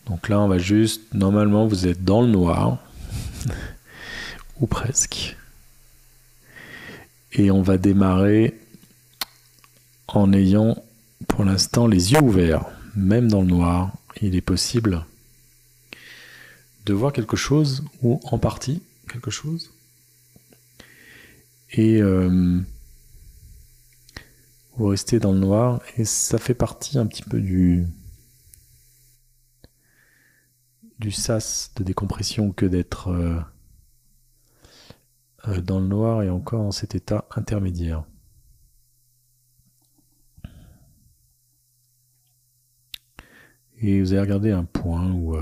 Donc là, on va juste... Normalement, vous êtes dans le noir, ou presque. Et on va démarrer en ayant, pour l'instant, les yeux ouverts. Même dans le noir, il est possible de voir quelque chose, ou en partie quelque chose. Et vous restez dans le noir, et ça fait partie un petit peu du sas de décompression que d'être dans le noir et encore dans cet état intermédiaire. Et vous allez regarder un point ou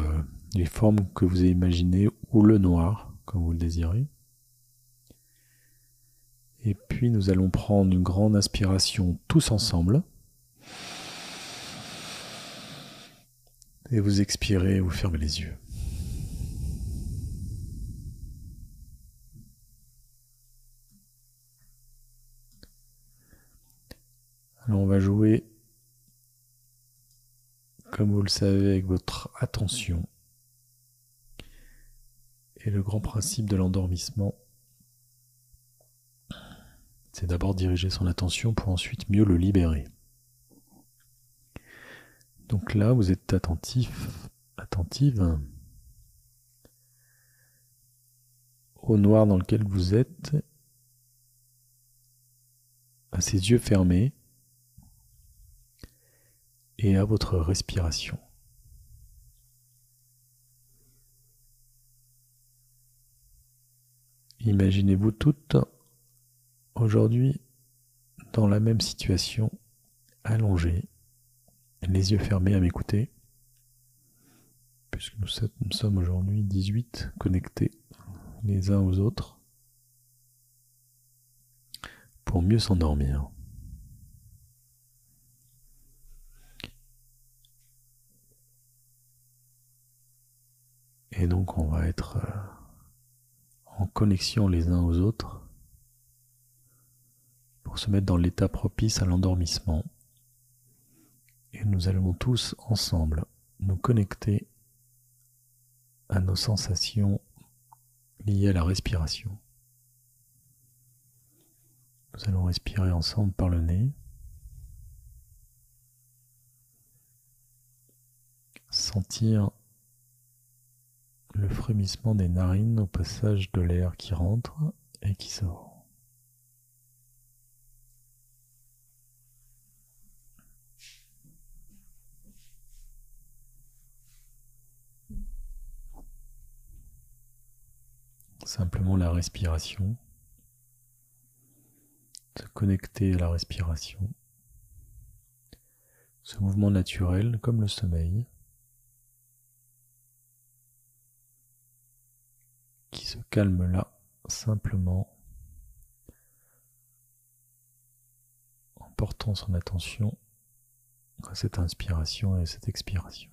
les formes que vous avez imaginées ou le noir, comme vous le désirez. Et puis nous allons prendre une grande inspiration tous ensemble. Et vous expirez, vous fermez les yeux. Alors on va jouer, comme vous le savez, avec votre attention. Et le grand principe de l'endormissement, c'est d'abord diriger son attention pour ensuite mieux le libérer. Donc là, vous êtes attentif, attentive au noir dans lequel vous êtes, à ses yeux fermés et à votre respiration. Imaginez-vous toutes aujourd'hui dans la même situation, allongées, les yeux fermés à m'écouter, puisque nous sommes aujourd'hui 18 connectés les uns aux autres pour mieux s'endormir. Et donc on va être en connexion les uns aux autres pour se mettre dans l'état propice à l'endormissement. Et nous allons tous ensemble nous connecter à nos sensations liées à la respiration. Nous allons respirer ensemble par le nez, sentir le frémissement des narines au passage de l'air qui rentre et qui sort. Simplement la respiration, se connecter à la respiration, ce mouvement naturel comme le sommeil qui se calme là simplement en portant son attention à cette inspiration et à cette expiration.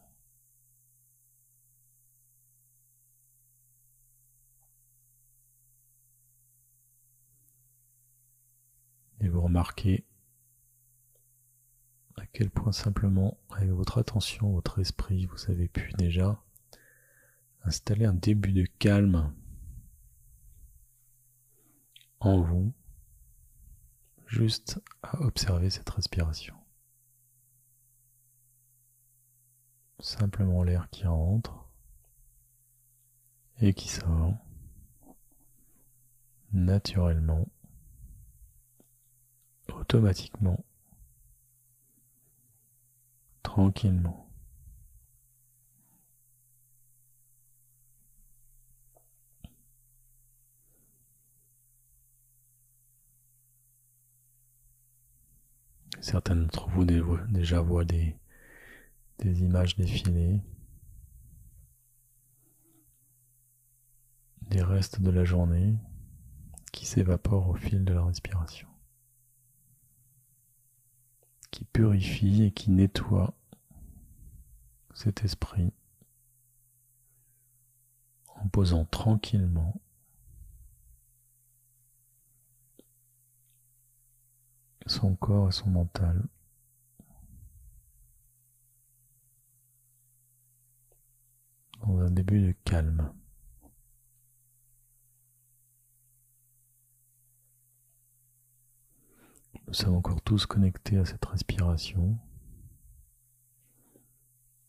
Et vous remarquez à quel point simplement, avec votre attention, votre esprit, vous avez pu déjà installer un début de calme en vous, juste à observer cette respiration. Simplement l'air qui rentre et qui sort naturellement, automatiquement, tranquillement. Certains d'entre vous déjà voient des images défiler, des restes de la journée qui s'évaporent au fil de la respiration, qui purifie et qui nettoie cet esprit en posant tranquillement son corps et son mental début de calme. Nous sommes encore tous connectés à cette respiration.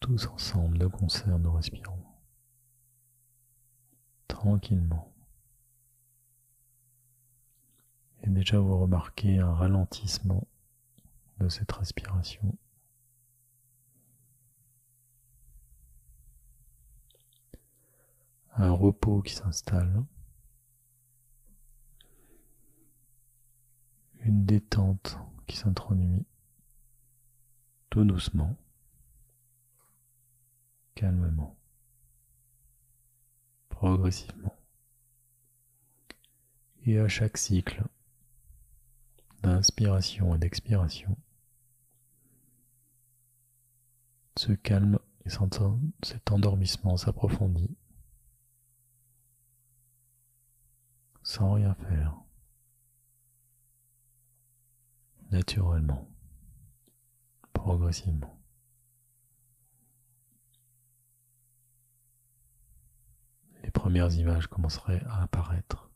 Tous ensemble, de concert, nous respirons. Tranquillement. Et déjà vous remarquez un ralentissement de cette respiration. Un repos qui s'installe. Une détente qui s'introduit tout doucement, calmement, progressivement. Et à chaque cycle d'inspiration et d'expiration, ce calme et cet endormissement s'approfondit sans rien faire, naturellement, progressivement. Les premières images commenceraient à apparaître.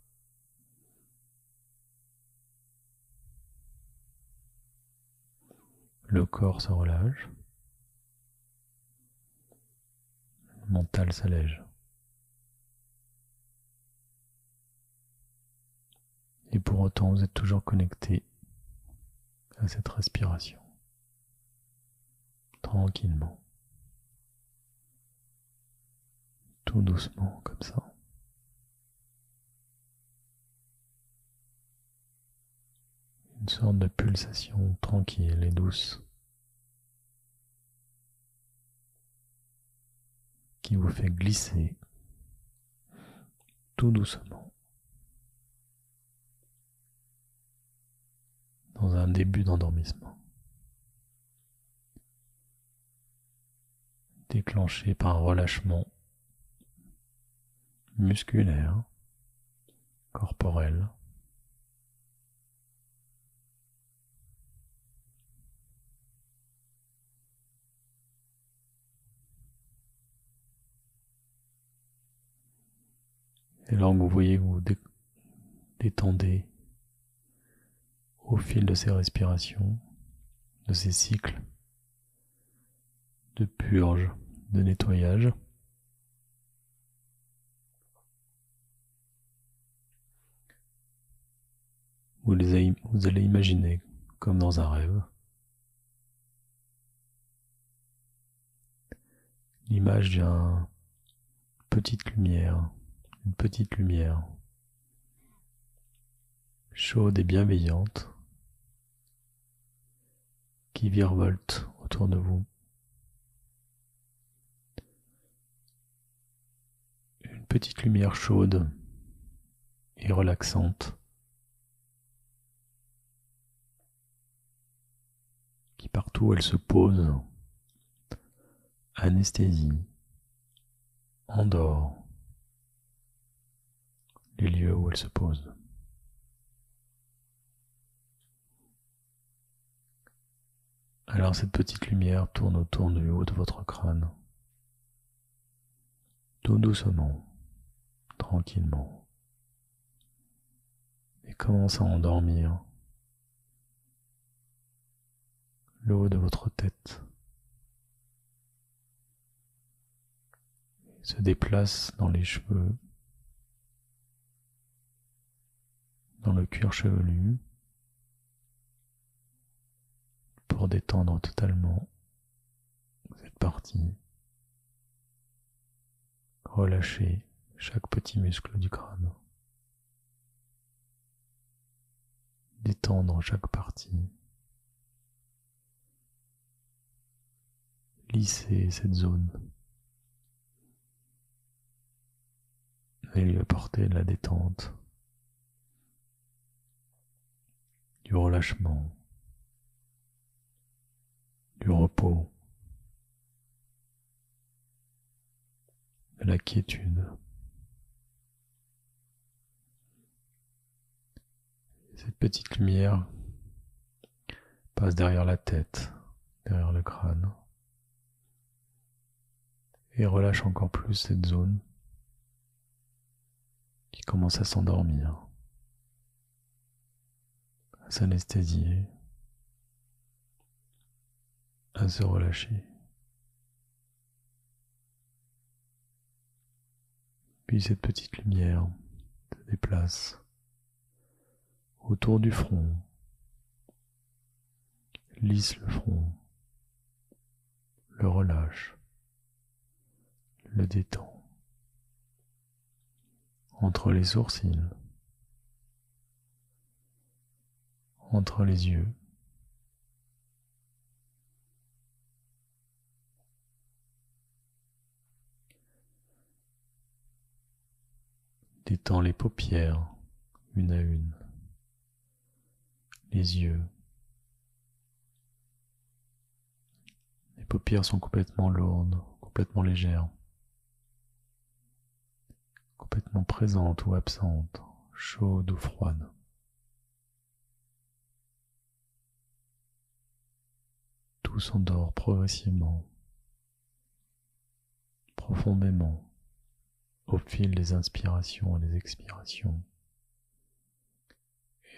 Le corps se relâche, le mental s'allège. Et pour autant, vous êtes toujours connecté à cette respiration, tranquillement, tout doucement comme ça. Une sorte de pulsation tranquille et douce qui vous fait glisser tout doucement dans un début d'endormissement, déclenché par un relâchement musculaire, corporel, et là vous voyez que vous détendez au fil de ces respirations, de ces cycles de purge, de nettoyage. Vous allez imaginer comme dans un rêve l'image d'une petite lumière chaude et bienveillante qui virevolte autour de vous. Une petite lumière chaude et relaxante qui partout où elle se pose anesthésie, endort les lieux où elle se pose. Alors cette petite lumière tourne autour du haut de votre crâne, tout doucement, tranquillement, et commence à endormir le haut de votre tête. Se déplace dans les cheveux, dans le cuir chevelu, pour détendre totalement cette partie, relâcher chaque petit muscle du crâne, détendre chaque partie, lisser cette zone et lui apporter de la détente, du relâchement, du repos, de la quiétude. Cette petite lumière passe derrière la tête, derrière le crâne, et relâche encore plus cette zone qui commence à s'endormir, à s'anesthésier, à se relâcher. Puis cette petite lumière se déplace autour du front, lisse le front, le relâche, le détend. Entre les sourcils, entre les yeux, détend les paupières une à une, les yeux. Les paupières sont complètement lourdes, complètement légères, complètement présentes ou absentes, chaudes ou froides. Tout s'endort progressivement, profondément, au fil des inspirations et des expirations,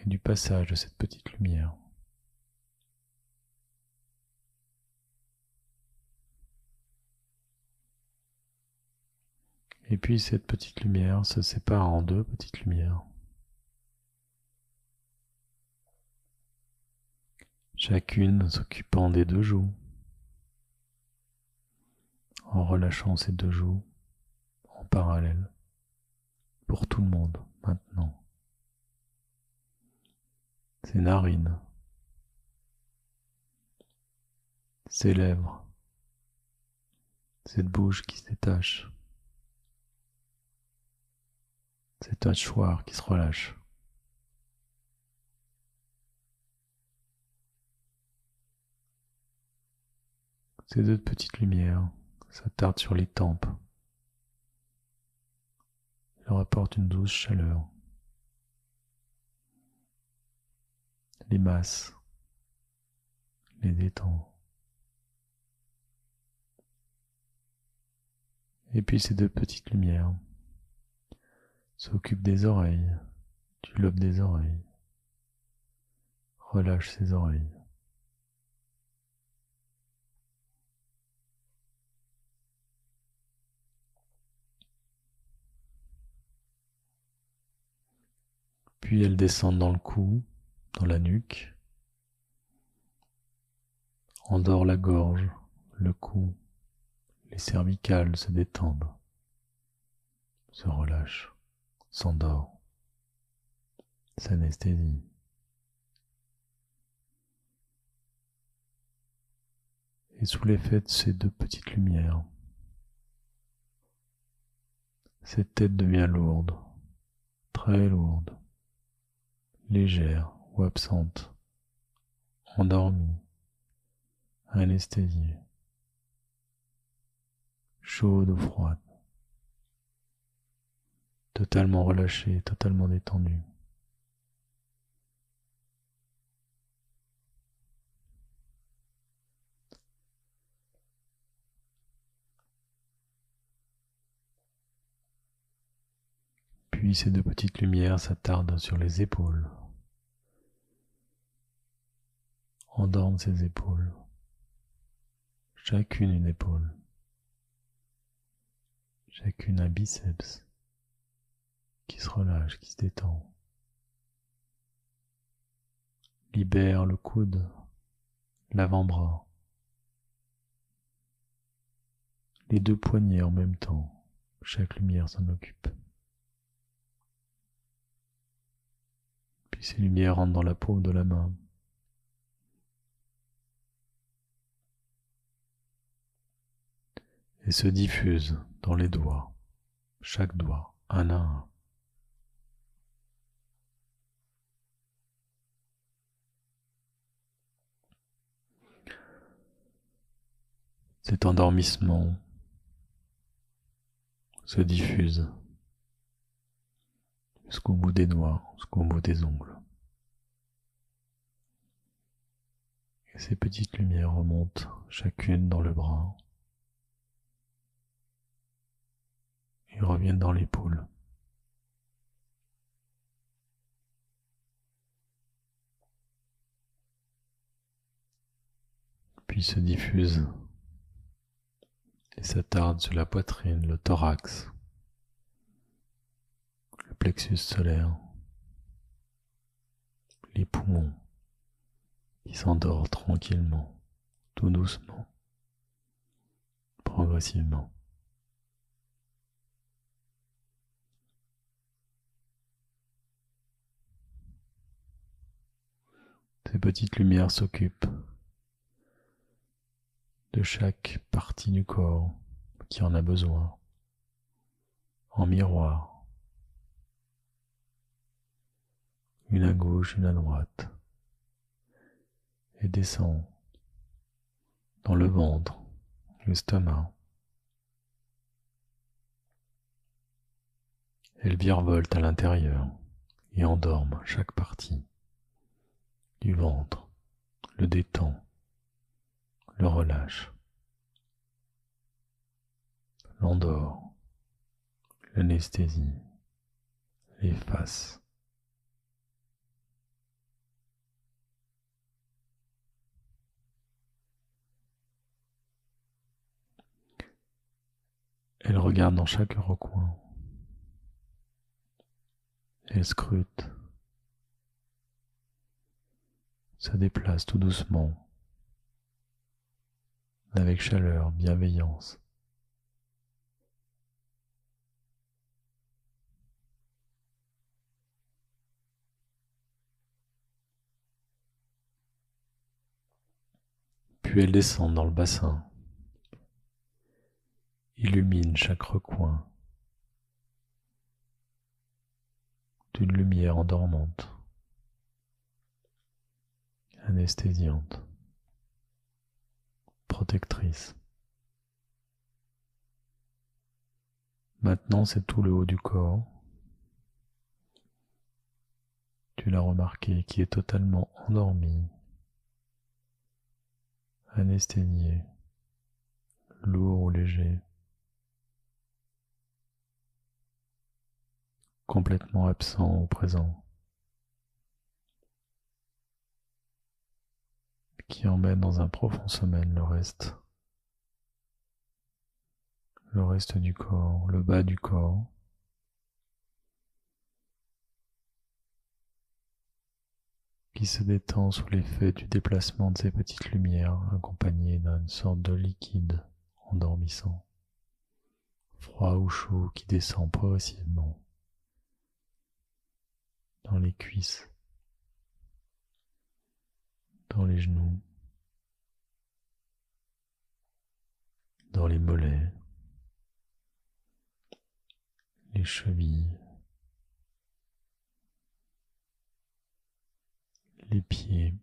et du passage de cette petite lumière. Et puis cette petite lumière se sépare en deux petites lumières, chacune s'occupant des deux joues, en relâchant ces deux joues en parallèle, pour tout le monde maintenant. Ses narines, ses lèvres, cette bouche qui se détache, cette mâchoire qui se relâche. Ces deux petites lumières s'attardent sur les tempes, leur apportent une douce chaleur, les massent, les détendent. Et puis ces deux petites lumières s'occupent des oreilles, du lobe des oreilles, relâche ses oreilles. Puis elles descendent dans le cou, dans la nuque, endort la gorge, le cou, les cervicales se détendent, se relâchent, s'endorment, s'anesthésient. Et sous l'effet de ces deux petites lumières, cette tête devient lourde, très lourde, légère ou absente, endormie, anesthésiée, chaude ou froide, totalement relâchée, totalement détendue. Puis ces deux petites lumières s'attardent sur les épaules, endorment ses épaules, chacune une épaule, chacune un biceps qui se relâche, qui se détend. Libère le coude, l'avant-bras, les deux poignets en même temps, chaque lumière s'en occupe. Puis ces lumières rentrent dans la paume de la main, et se diffusent dans les doigts, chaque doigt, un à un. Cet endormissement se diffuse jusqu'au bout des doigts, jusqu'au bout des ongles. Et ces petites lumières remontent chacune dans le bras, reviennent dans l'épaule. Puis se diffusent et s'attardent sur la poitrine, le thorax, le plexus solaire, les poumons qui s'endorment tranquillement, tout doucement, progressivement. Ces petites lumières s'occupent de chaque partie du corps qui en a besoin, en miroir, une à gauche, une à droite, et descend dans le ventre, l'estomac. Elles virevoltent à l'intérieur et endorment chaque partie du ventre, le détend, le relâche, l'endort, l'anesthésie, l'efface. Elle regarde dans chaque recoin. Elle scrute, se déplace tout doucement, avec chaleur, bienveillance. Puis elle descend dans le bassin, illumine chaque recoin d'une lumière endormante, anesthésiante, protectrice. Maintenant, c'est tout le haut du corps. Tu l'as remarqué, qui est totalement endormi, anesthésié, lourd ou léger, complètement absent au présent, qui emmène dans un profond sommeil le reste du corps, le bas du corps, qui se détend sous l'effet du déplacement de ces petites lumières accompagnées d'une sorte de liquide endormissant, froid ou chaud qui descend progressivement dans les cuisses, dans les genoux, dans les mollets, les chevilles, les pieds,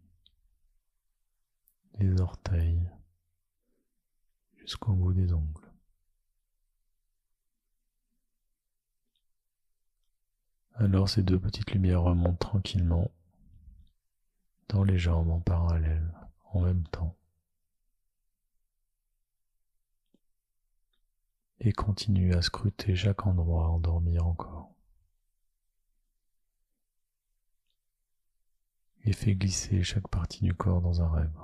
les orteils, jusqu'au bout des ongles. Alors ces deux petites lumières remontent tranquillement dans les jambes en parallèle, en même temps, et continuent à scruter chaque endroit, endormir encore, et fait glisser chaque partie du corps dans un rêve.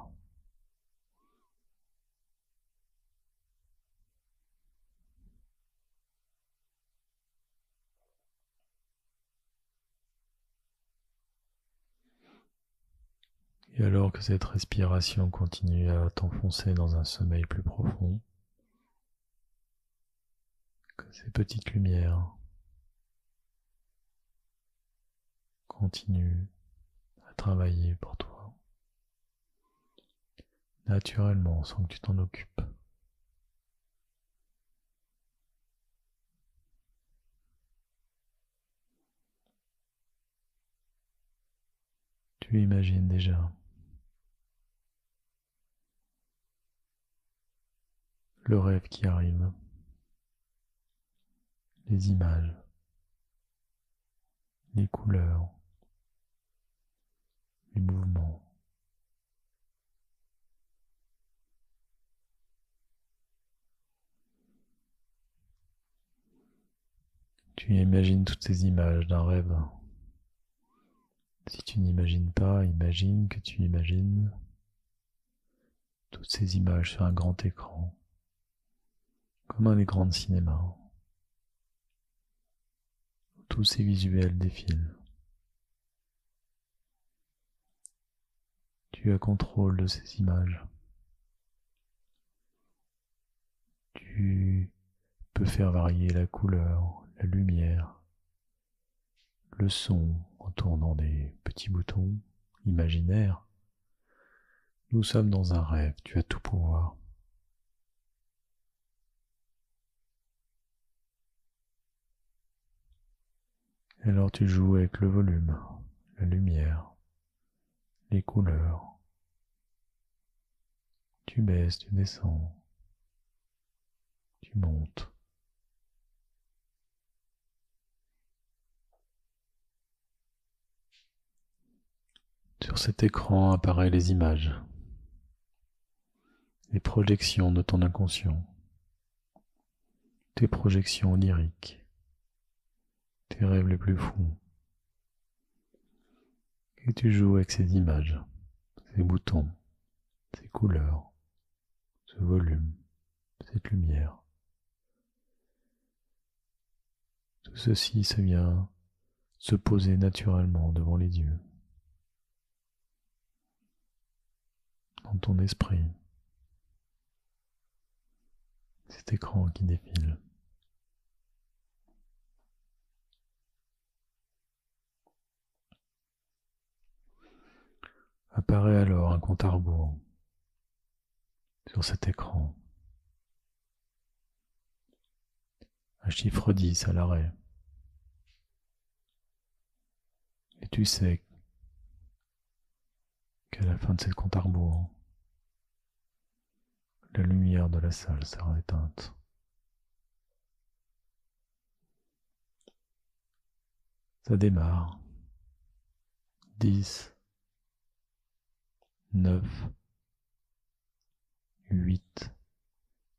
Et alors que cette respiration continue à t'enfoncer dans un sommeil plus profond, que ces petites lumières continuent à travailler pour toi, naturellement, sans que tu t'en occupes. Tu imagines déjà le rêve qui arrive, les images, les couleurs, les mouvements. Tu imagines toutes ces images d'un rêve. Si tu n'imagines pas, imagine que tu imagines toutes ces images sur un grand écran, comme un écran de cinéma, où tous ces visuels défilent. Tu as contrôle de ces images. Tu peux faire varier la couleur, la lumière, le son en tournant des petits boutons imaginaires. Nous sommes dans un rêve, tu as tout pouvoir. Et alors tu joues avec le volume, la lumière, les couleurs. Tu baisses, tu descends, tu montes. Sur cet écran apparaissent les images, les projections de ton inconscient, tes projections oniriques, tes rêves les plus fous. Et tu joues avec ces images, ces boutons, ces couleurs, ce volume, cette lumière. Tout ceci se vient se poser naturellement devant les yeux, dans ton esprit. Cet écran qui défile. Apparaît alors un compte à rebours sur cet écran. Un chiffre 10 à l'arrêt. Et tu sais qu'à la fin de cette compte à rebours, la lumière de la salle sera éteinte. Ça démarre. 10, 9, 8,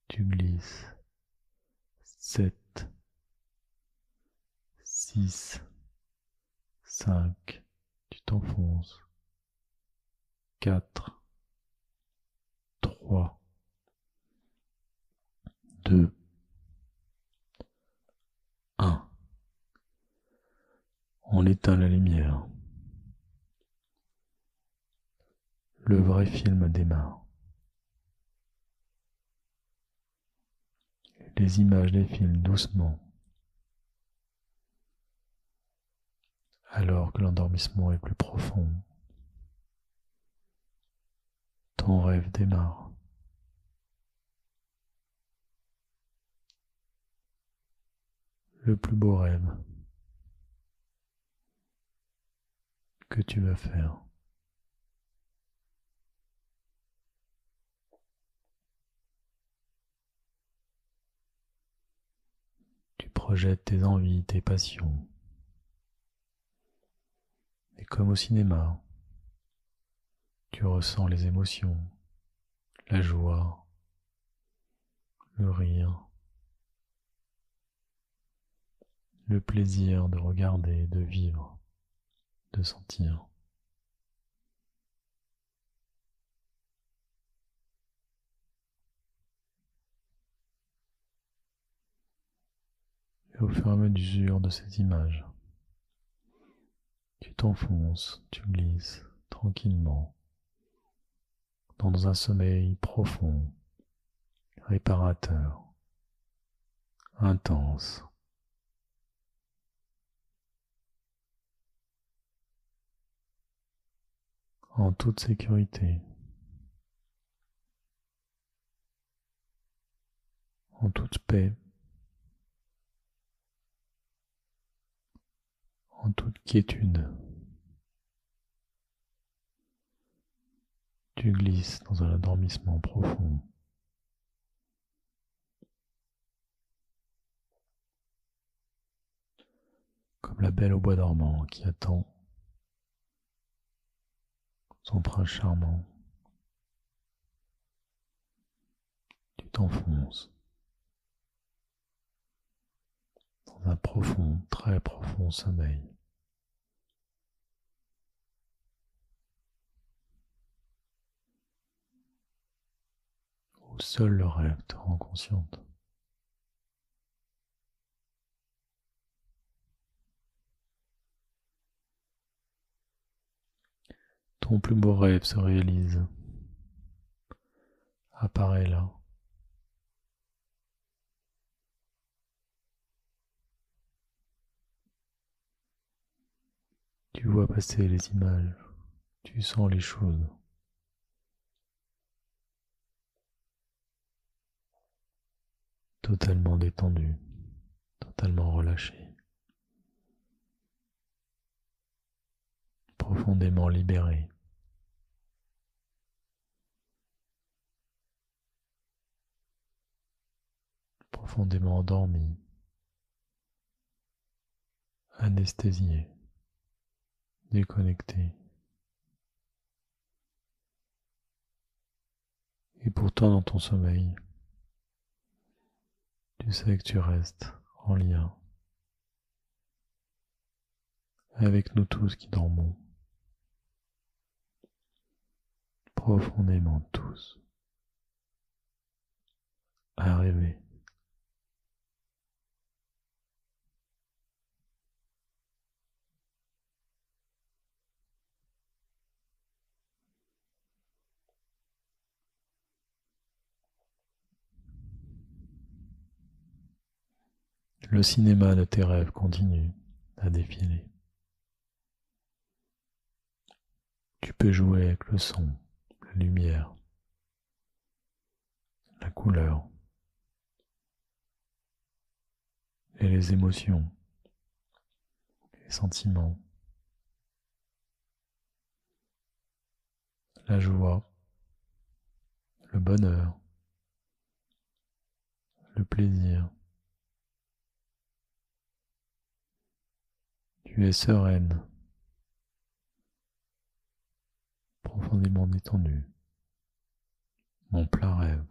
tu glisses. 7, 6, 5, tu t'enfonces. 4, 3, 2, 1. On éteint la lumière. Le vrai film démarre. Les images défilent doucement, alors que l'endormissement est plus profond. Ton rêve démarre. Le plus beau rêve que tu vas faire. Tu projettes tes envies, tes passions. Et comme au cinéma, tu ressens les émotions, la joie, le rire, le plaisir de regarder, de vivre, de sentir. Et au fur et à mesure de ces images, tu t'enfonces, tu glisses tranquillement dans un sommeil profond, réparateur, intense. En toute sécurité, en toute paix, en toute quiétude. Tu glisses dans un endormissement profond. Comme la belle au bois dormant qui attend son prince charmant. Tu t'enfonces dans un profond, très profond sommeil, où seul le rêve te rend consciente. Ton plus beau rêve se réalise, apparaît là. Tu vois passer les images, tu sens les choses. Totalement détendu, totalement relâché, profondément libéré. Profondément endormi, anesthésié, déconnecté. Et pourtant dans ton sommeil, tu sais que tu restes en lien avec nous tous qui dormons, profondément tous, à rêver. Le cinéma de tes rêves continue à défiler. Tu peux jouer avec le son, la lumière, la couleur et les émotions, les sentiments, la joie, le bonheur, le plaisir. Tu es sereine, profondément détendue, en plein rêve,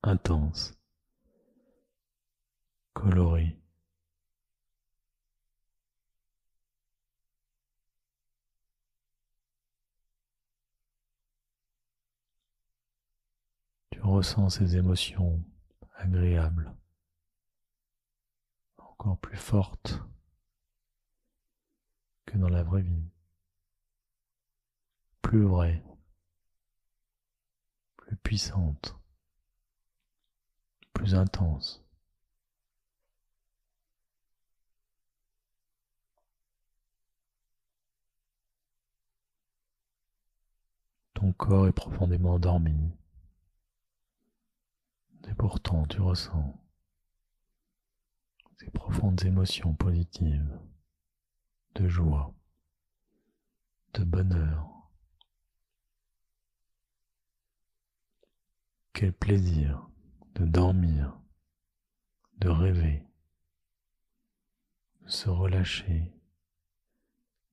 intense, coloré. Tu ressens ces émotions agréables, encore plus fortes que dans la vraie vie, plus vraies, plus puissantes, plus intenses. Ton corps est profondément endormi, et pourtant tu ressens ces profondes émotions positives, de joie, de bonheur. Quel plaisir de dormir, de rêver, de se relâcher,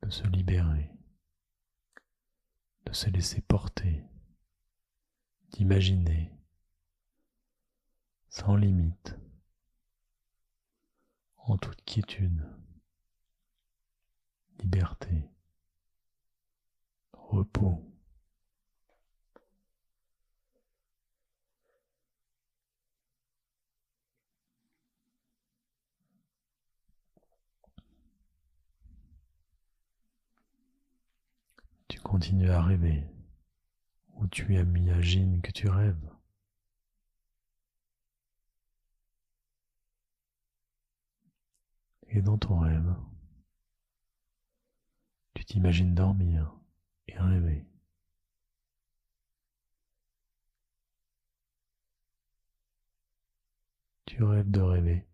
de se libérer, de se laisser porter, d'imaginer sans limite, en toute quiétude, liberté, repos. Tu continues à rêver, ou tu imagines que tu rêves. Et dans ton rêve, tu t'imagines dormir et rêver. Tu rêves de rêver.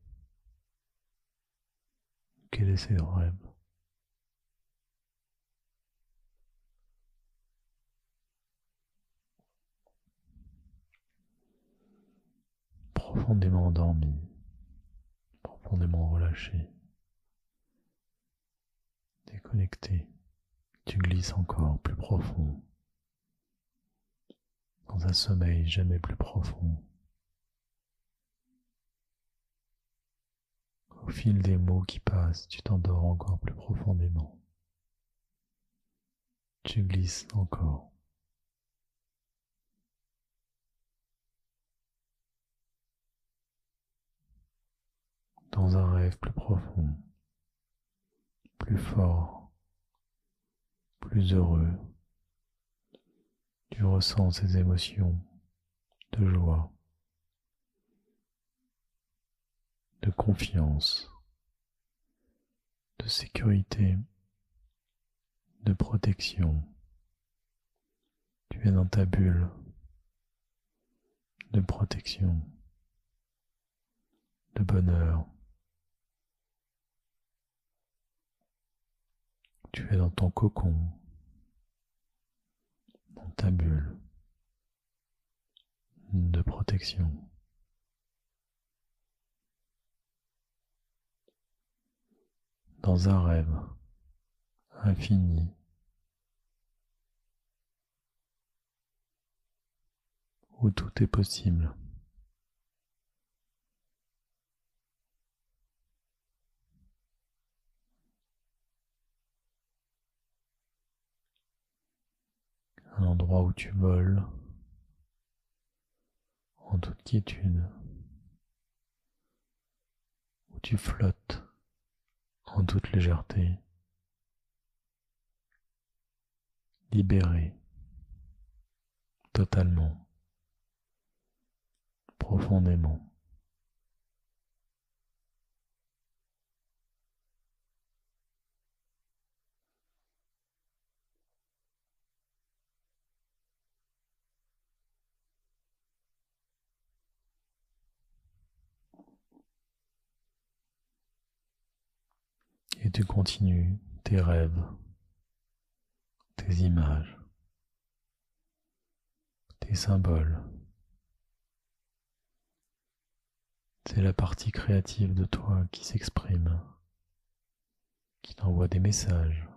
Quel est ce rêve? Profondément endormi, profondément relâché, déconnecté, tu glisses encore plus profond, dans un sommeil jamais plus profond. fil des mots qui passent, tu t'endors encore plus profondément. Tu glisses encore. Dans un rêve plus profond, plus fort, plus heureux. Tu ressens ces émotions de joie, de confiance, de sécurité, de protection. Tu es dans ta bulle de protection, de bonheur. Tu es dans ton cocon, dans ta bulle de protection. Dans un rêve infini, où tout est possible. Un endroit où tu voles en toute quiétude, où tu flottes en toute légèreté, libéré, totalement, profondément. Et tu continues tes rêves, tes images, tes symboles. C'est la partie créative de toi qui s'exprime, qui t'envoie des messages,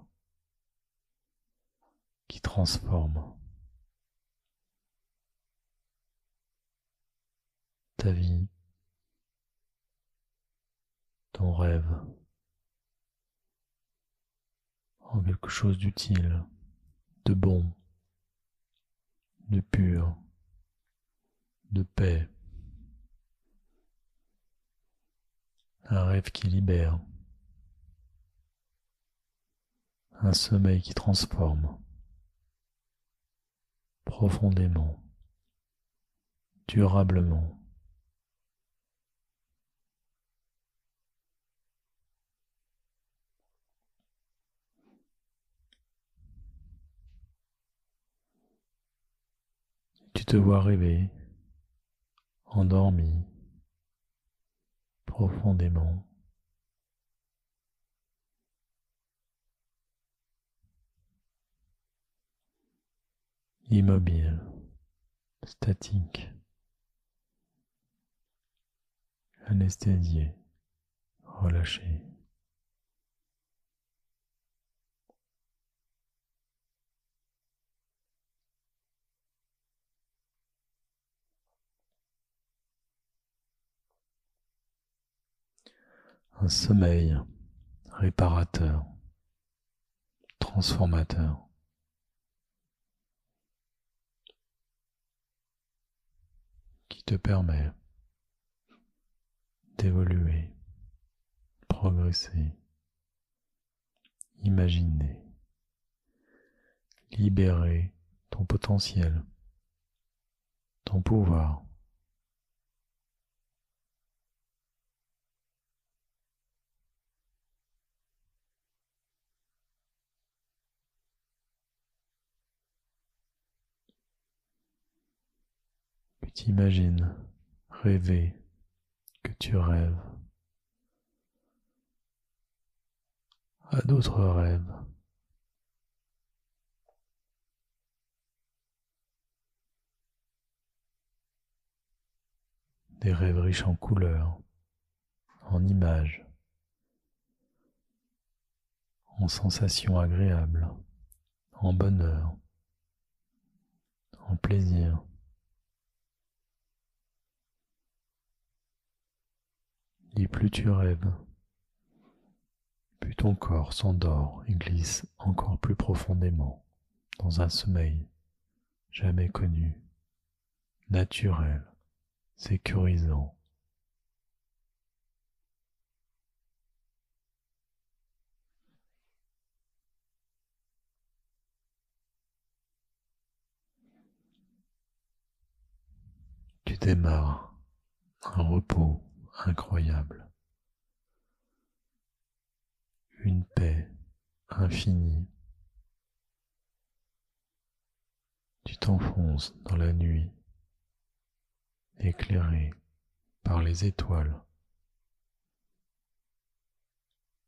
qui transforme ta vie, ton rêve, en quelque chose d'utile, de bon, de pur, de paix. Un rêve qui libère, un sommeil qui transforme profondément, durablement. Tu te vois rêver, endormi, profondément. Immobile, statique, anesthésié, relâché. Un sommeil réparateur, transformateur, qui te permet d'évoluer, progresser, imaginer, libérer ton potentiel, ton pouvoir. Puis t'imagines rêver que tu rêves à d'autres rêves. Des rêves riches en couleurs, en images, en sensations agréables, en bonheur, en plaisir. Et plus tu rêves, Puis ton corps s'endort et glisse encore plus profondément dans un sommeil jamais connu, naturel, sécurisant. Tu démarres un repos incroyable, une paix infinie. Tu t'enfonces dans la nuit, éclairé par les étoiles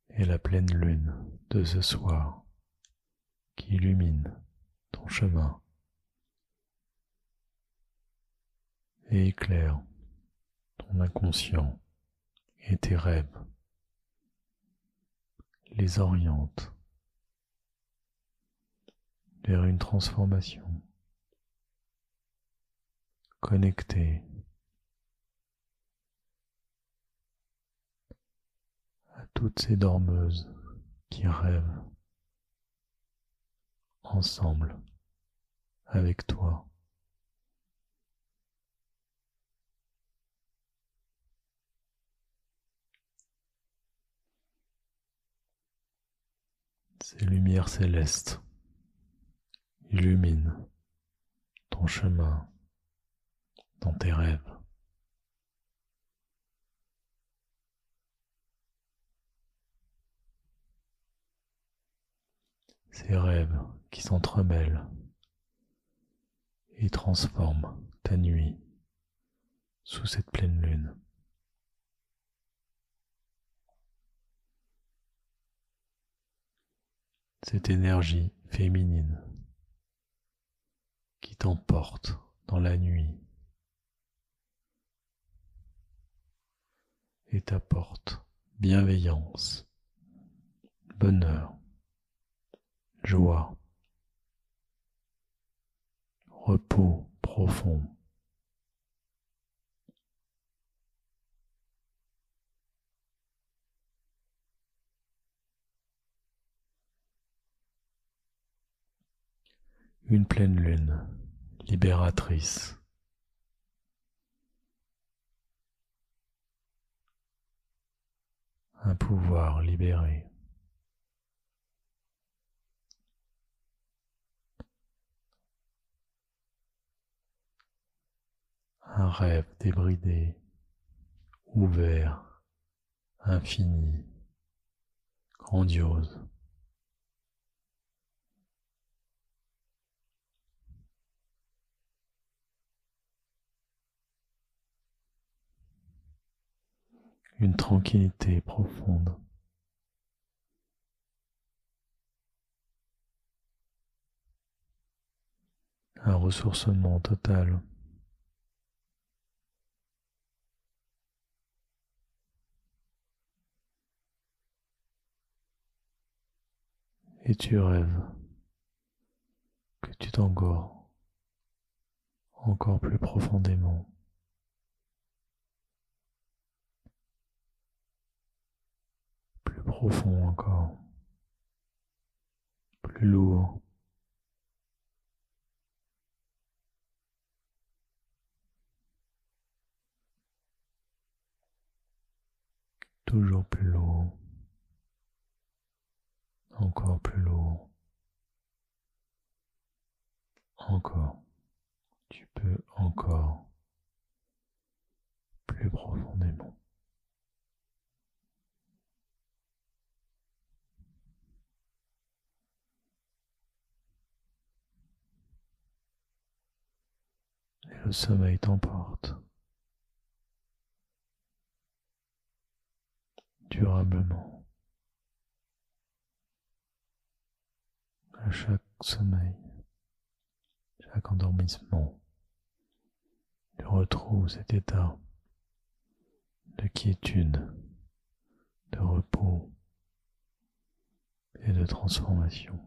et la pleine lune de ce soir qui illumine ton chemin et éclaire ton inconscient et tes rêves, les oriente vers une transformation connectée à toutes ces dormeuses qui rêvent ensemble avec toi. Ces lumières célestes illuminent ton chemin dans tes rêves. Ces rêves qui s'entremêlent et transforment ta nuit sous cette pleine lune. Cette énergie féminine qui t'emporte dans la nuit et t'apporte bienveillance, bonheur, joie, repos profond. Une pleine lune libératrice. Un pouvoir libéré. Un rêve débridé, ouvert, infini, grandiose. Une tranquillité profonde. Un ressourcement total. Et tu rêves que tu t'engores encore plus profondément. Plus profond encore. Plus lourd. Toujours plus lourd. Encore plus lourd. Encore. Tu peux encore plus profondément. Et le sommeil t'emporte durablement. À chaque sommeil, chaque endormissement, tu retrouves cet état de quiétude, de repos et de transformation.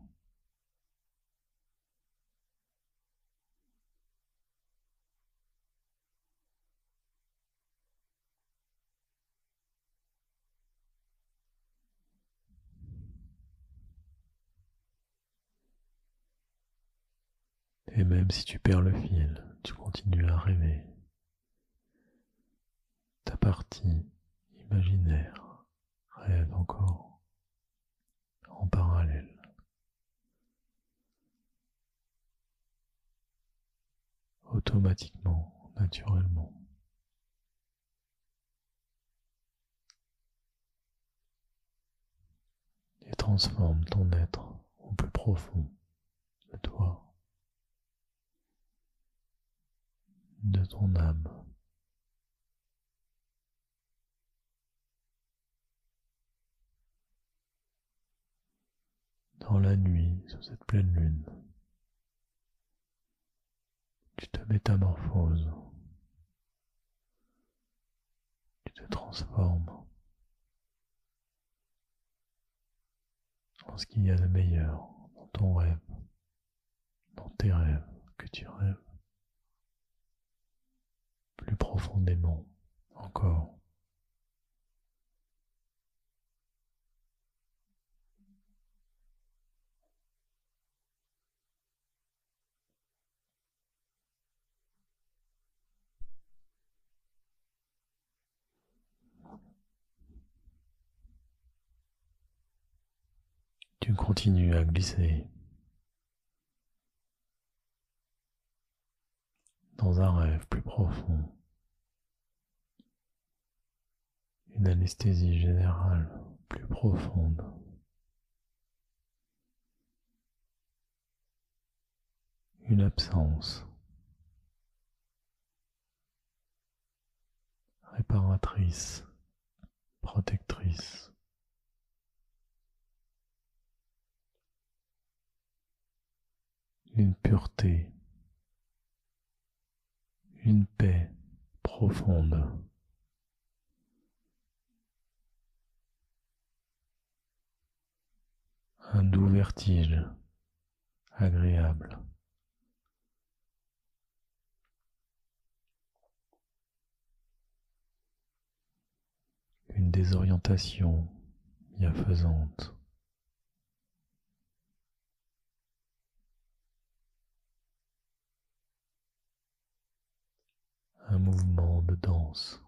Et même si tu perds le fil, tu continues à rêver. Ta partie imaginaire rêve encore en parallèle. Automatiquement, naturellement. Et transforme ton être au plus profond de toi, de ton âme. Dans la nuit, sous cette pleine lune, tu te métamorphoses, tu te transformes en ce qu'il y a de meilleur dans ton rêve, dans tes rêves que tu rêves plus profondément encore. Tu continues à glisser dans un rêve plus profond, une anesthésie générale plus profonde, une absence réparatrice, protectrice, une pureté, une paix profonde. Un doux vertige agréable. Une désorientation bienfaisante. Un mouvement de danse.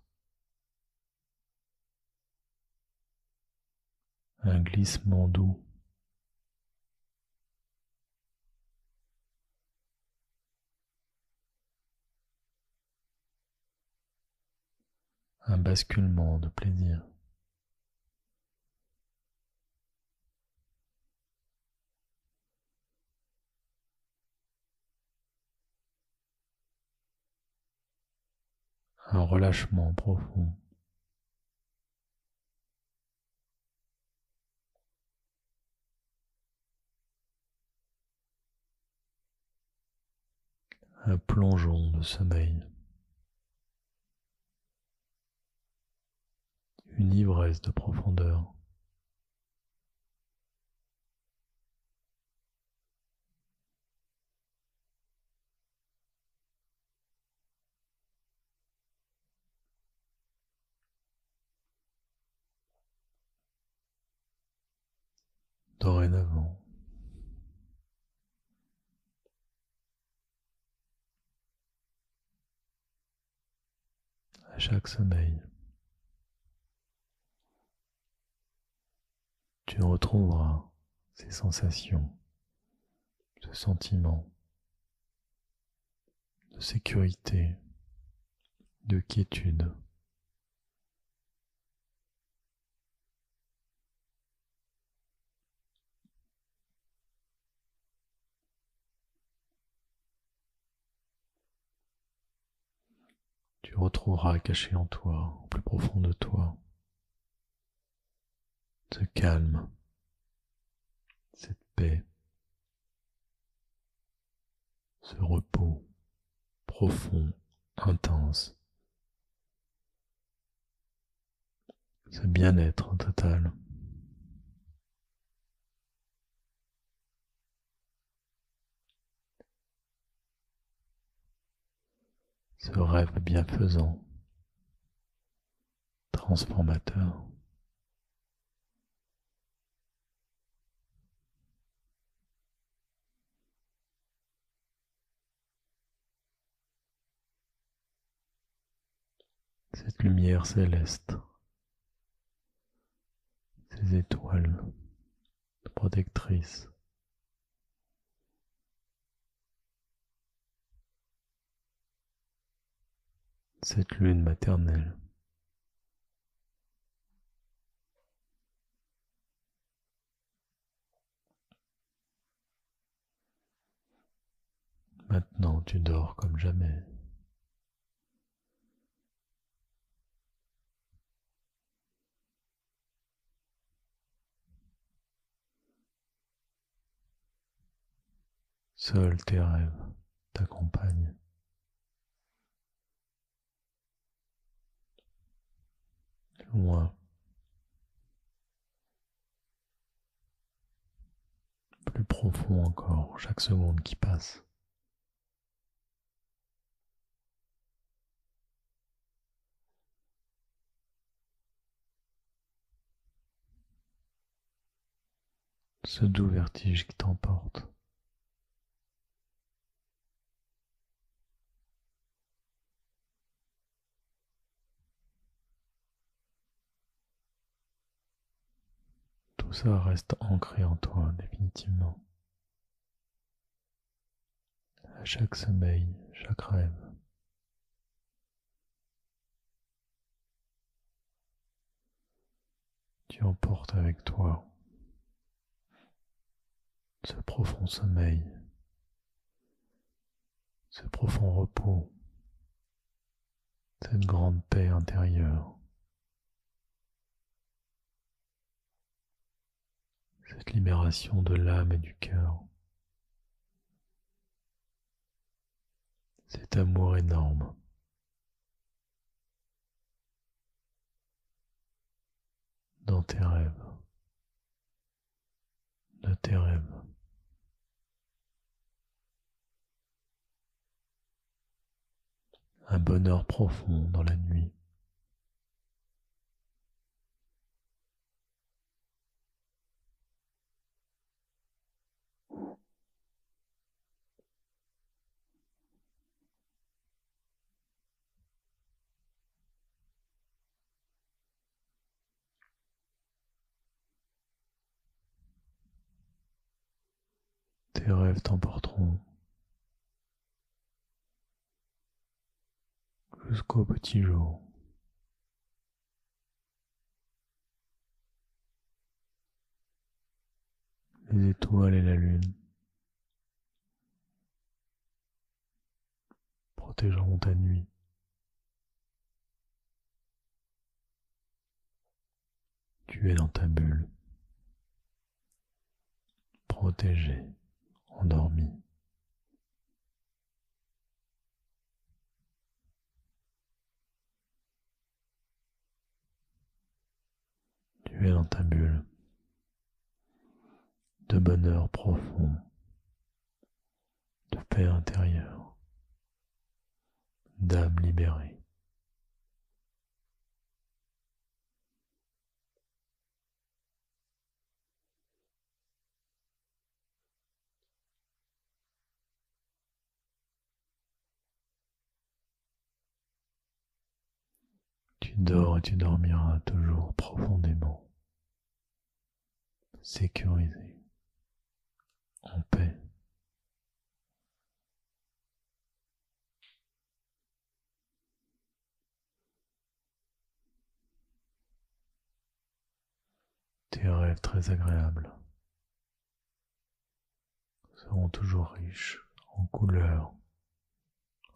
Un glissement doux. Un basculement de plaisir. Un relâchement profond. Un plongeon de sommeil. Une ivresse de profondeur. Dorénavant, à chaque sommeil, tu retrouveras ces sensations, ce sentiment de sécurité, de quiétude. Tu retrouveras caché en toi, au plus profond de toi, ce calme, cette paix, ce repos profond, intense, ce bien-être total. Ce rêve bienfaisant, transformateur. cette lumière céleste, ces étoiles protectrices, cette lune maternelle. Maintenant, tu dors comme jamais. Seuls tes rêves t'accompagnent. Loin, plus profond encore, chaque seconde qui passe. Ce doux vertige qui t'emporte. Tout ça reste ancré en toi définitivement. À chaque sommeil, chaque rêve. Tu emportes avec toi ce profond sommeil, ce profond repos, cette grande paix intérieure, cette libération de l'âme et du cœur, cet amour énorme. Dans tes rêves, de tes rêves. Un bonheur profond dans la nuit. Tes rêves t'emporteront jusqu'au petit jour. Les étoiles et la lune protégeront ta nuit. Tu es dans ta bulle, protégé, endormi. Tu es dans ta bulle de bonheur profond, de paix intérieure, d'âme libérée. Tu dors et tu dormiras toujours profondément, sécurisé, en paix. Tes rêves très agréables seront toujours riches en couleurs,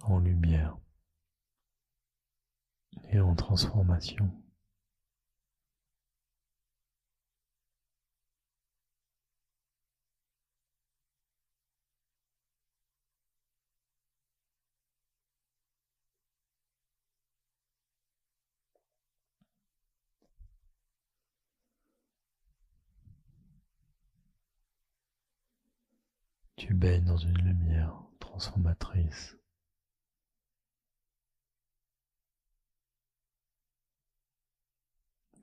en lumière et en transformation. Tu baignes dans une lumière transformatrice.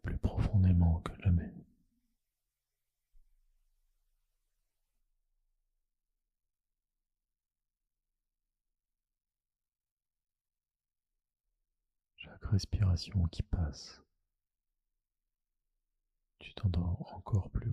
Plus profondément que jamais. Chaque chaque respiration qui passe, tu t'endors encore plus